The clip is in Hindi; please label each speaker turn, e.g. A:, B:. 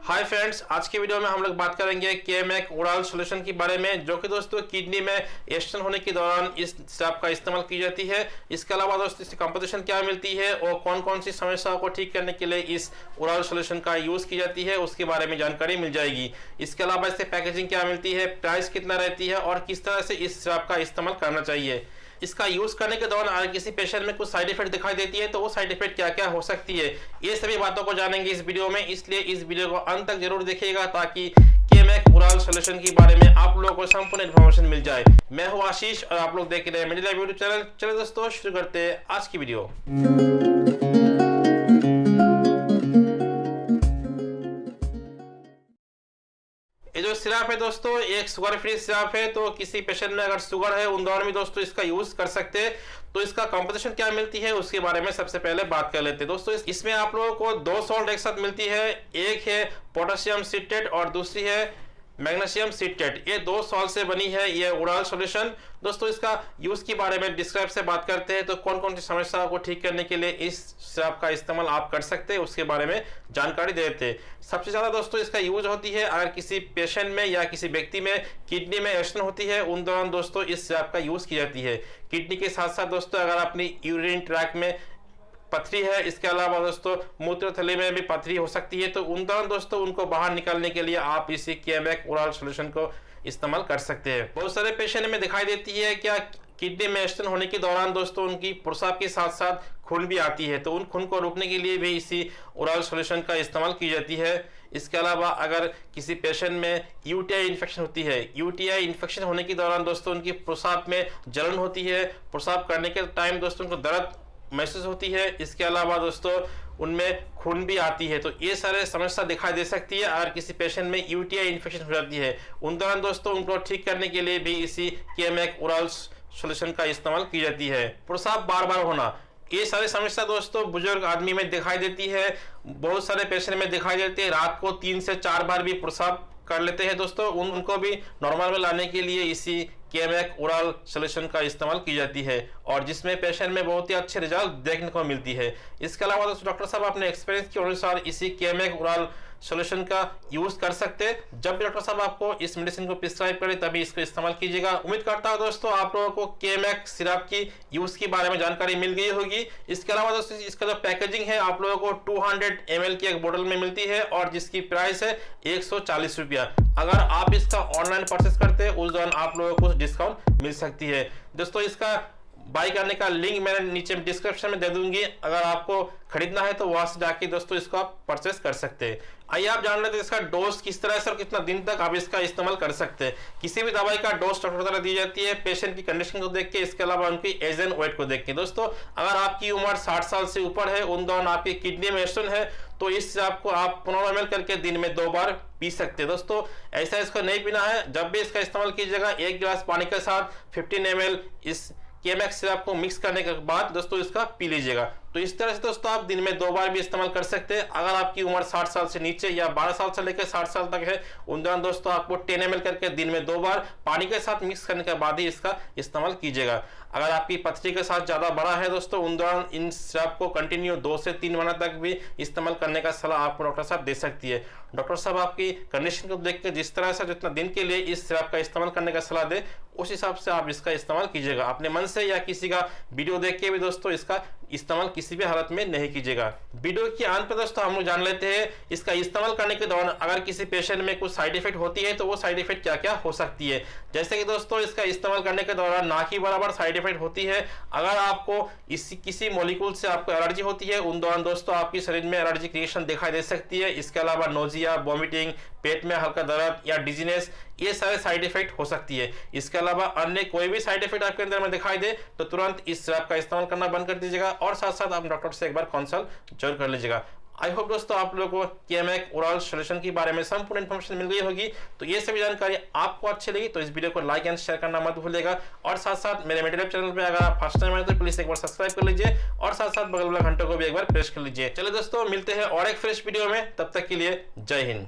A: हाय फ्रेंड्स, आज के वीडियो में हम लोग बात करेंगे केमैक ओरल सॉल्यूशन के बारे में, जो कि दोस्तों किडनी में स्टोन होने के दौरान इस सिरप का इस्तेमाल की जाती है। इसके अलावा दोस्तों इसकी कंपोजिशन क्या मिलती है और कौन कौन सी समस्याओं को ठीक करने के लिए इस ओरल सॉल्यूशन का यूज की जाती है, उसके बारे में जानकारी मिल जाएगी। इसके अलावा इससे पैकेजिंग क्या मिलती है, प्राइस कितना रहती है और किस तरह से इस सिरप का इस्तेमाल करना चाहिए। इसका यूज करने के दौरान अगर किसी पेशेंट में कुछ साइड इफेक्ट दिखाई देती है तो वो साइड इफेक्ट क्या क्या हो सकती है, ये सभी बातों को जानेंगे इस वीडियो में। इसलिए इस वीडियो को अंत तक जरूर देखिएगा ताकि केमैक ओरल सॉल्यूशन के बारे में आप लोगों को संपूर्ण इन्फॉर्मेशन मिल जाए। मैं हूं आशीष और आप लोग देख रहे हैं मेडिलाइफ यूट्यूब चैनल। चलिए दोस्तों शुरू करते हैं आज की वीडियो। ये जो सिरप है दोस्तों एक शुगर फ्री सिरप है, तो किसी पेशेंट में अगर शुगर है उन दौरान भी दोस्तों इसका यूज कर सकते हैं। तो इसका कंपोजिशन क्या मिलती है उसके बारे में सबसे पहले बात कर लेते हैं। दोस्तों इसमें आप लोगों को दो सॉल्ट एक साथ मिलती है, एक है पोटेशियम सिट्रेट और दूसरी है मैग्नीशियम सिट्रेट। ये दो सॉल्ट से बनी है ये ओरल सॉल्यूशन। दोस्तों इसका यूज के बारे में डिस्क्राइब से बात करते हैं, तो कौन कौन सी समस्याओं को ठीक करने के लिए इस सिरप का इस्तेमाल आप कर सकते हैं उसके बारे में जानकारी देते हैं। सबसे ज्यादा दोस्तों इसका यूज होती है अगर किसी पेशेंट में या किसी व्यक्ति में किडनी में स्टोन होती है उन दौरान दोस्तों इस सिरप का यूज की जाती है। किडनी के साथ साथ दोस्तों अगर अपनी यूरिन ट्रैक में पथरी है, इसके अलावा दोस्तों मूत्र थैली में भी पथरी हो सकती है, तो उन दौरान दोस्तों उनको बाहर निकालने के लिए आप इसी केमैक ओरल सॉल्यूशन को इस्तेमाल कर सकते हैं। बहुत सारे पेशेंट में दिखाई देती है क्या किडनी में स्टोन होने के दौरान दोस्तों उनकी प्रसाव के साथ साथ खून भी आती है, तो उन खून को रोकने के लिए भी इसी ओरल सॉल्यूशन का इस्तेमाल की जाती है। इसके अलावा अगर किसी पेशेंट में यूटीआई इन्फेक्शन होती है, यूटीआई इन्फेक्शन होने के दौरान दोस्तों उनकी प्रसाव में जलन होती है, प्रसाव करने के टाइम दोस्तों उनको दर्द महसूस होती है, इसके अलावा दोस्तों उनमें खून भी आती है, तो ये सारे समस्या दिखाई दे सकती है अगर किसी पेशेंट में यूटीआई इन्फेक्शन हो जाती है। उन दौरान दोस्तों उनको ठीक करने के लिए भी इसी केमैक ओरल सॉल्यूशन का इस्तेमाल की जाती है। प्रसाव बार बार होना, ये सारी समस्या दोस्तों बुजुर्ग आदमी में दिखाई देती है, बहुत सारे पेशेंट में दिखाई देती है। रात को 3 से 4 बार भी प्रसाव कर लेते हैं दोस्तों, उनको भी नॉर्मल में लाने के लिए इसी केमैक ओरल सॉल्यूशन का इस्तेमाल की जाती है और जिसमें पेशेंट में बहुत ही अच्छे रिजल्ट देखने को मिलती है। इसके अलावा दोस्तों डॉक्टर साहब अपने एक्सपीरियंस के अनुसार इसी केमैक ओरल सॉल्यूशन का यूज कर सकते हैं। जब भी डॉक्टर साहब आपको इस मेडिसिन को प्रिस्क्राइब करें तभी इसका इस्तेमाल कीजिएगा। उम्मीद करता हूं दोस्तों आप लोगों को केमैक सिरप की यूज के बारे में जानकारी मिल गई होगी। इसके अलावा दोस्तों इसका जो पैकेजिंग है आप लोगों को 200 ml की एक बोतल में मिलती है और जिसकी प्राइस है 140 रुपया। अगर आप इसका ऑनलाइन परचेस करते हैं उस दौरान आप लोगों को डिस्काउंट मिल सकती है। दोस्तों इसका बाई करने का लिंक मैंने नीचे डिस्क्रिप्शन में दे दूंगी, अगर आपको खरीदना है तो वहां से जाके दोस्तों इसको आप परचेस कर सकते हैं। आइए आप जान लेते हैं इसका डोज किस तरह से और कितना दिन तक आप इसका इस्तेमाल कर सकते हैं। किसी भी दवाई का डोज डॉक्टर द्वारा दी जाती है पेशेंट की कंडीशन को देख के, इसके अलावा उनकी एज एंड वेट को देख के। दोस्तों अगर आपकी उम्र 60 साल से ऊपर है, उन दौरान आपकी किडनी में स्टोन है, तो इस सिरप को आप 15 ml करके दिन में 2 बार पी सकते हैं। दोस्तों ऐसा इसको नहीं पीना है, जब भी इसका इस्तेमाल कीजिएगा 1 गिलास पानी के साथ 15 ml इस केमैक सिरप को मिक्स करने के बाद दोस्तों इसका पी लीजिएगा। तो इस तरह से दोस्तों आप दिन में 2 बार भी इस्तेमाल कर सकते हैं। अगर आपकी उम्र 60 साल से नीचे या 12 साल से लेकर 60 साल तक है उन दौरान दोस्तों आपको 10 ml करके दिन में 2 बार पानी के साथ मिक्स करने के बाद ही इसका इस्तेमाल कीजिएगा। अगर आपकी पथरी के साथ ज्यादा बड़ा है दोस्तों उन दौरान इन सिरप को कंटिन्यू 2 से 3 महीने तक भी इस्तेमाल करने का सलाह आपको डॉक्टर साहब दे सकती है। डॉक्टर साहब आपकी कंडीशन को देख के जिस तरह से जितना दिन के लिए इस सिरप का इस्तेमाल करने का सलाह दे उस हिसाब से आप इसका इस्तेमाल कीजिएगा। अपने मन से या किसी का वीडियो देख के भी दोस्तों इसका इस्तेमाल किसी भी हालत में नहीं कीजिएगा। वीडियो के अंत पे दोस्तों हम लोग जान लेते हैं इसका इस्तेमाल करने के दौरान अगर किसी पेशेंट में कुछ साइड इफेक्ट होती है तो वो साइड इफेक्ट क्या क्या हो सकती है। जैसे कि दोस्तों इसका इस्तेमाल करने के दौरान ना की बराबर साइड इफेक्ट होती है। अगर आपको किसी मॉलिक्यूल से आपको एलर्जी होती है उन दौरान दोस्तों आपकी शरीर में एलर्जी क्रिएशन दिखाई दे सकती है। इसके अलावा नोजिया, वॉमिटिंग, पेट में हल्का दर्द या डिजीनेस, ये सारे साइड इफेक्ट हो सकती है। इसके अलावा अन्य कोई भी साइड इफेक्ट आपके अंदर में दिखाई दे तो तुरंत इस सिरप का इस्तेमाल करना बंद कर दीजिएगा और साथ साथ आप डॉक्टर से एक बार कंसल्ट जरूर कर लीजिएगा। आई होप दोस्तों आप लोगों को केमैक ओरल सॉल्यूशन के बारे में संपूर्ण इन्फॉर्मेशन मिल गई होगी। तो ये सभी जानकारी आपको अच्छी लगी तो इस वीडियो को लाइक एंड शेयर करना मत भूलिएगा और साथ साथ मेरे मेडिलाइफ चैनल पे अगर आप फर्स्ट टाइम आए तो प्लीज एक बार सब्सक्राइब कर लीजिए और साथ साथ बगल वाला घंटे को भी एक बार प्रेस कर लीजिए। चलिए दोस्तों मिलते हैं और एक फ्रेश वीडियो में, तब तक के लिए जय हिंद।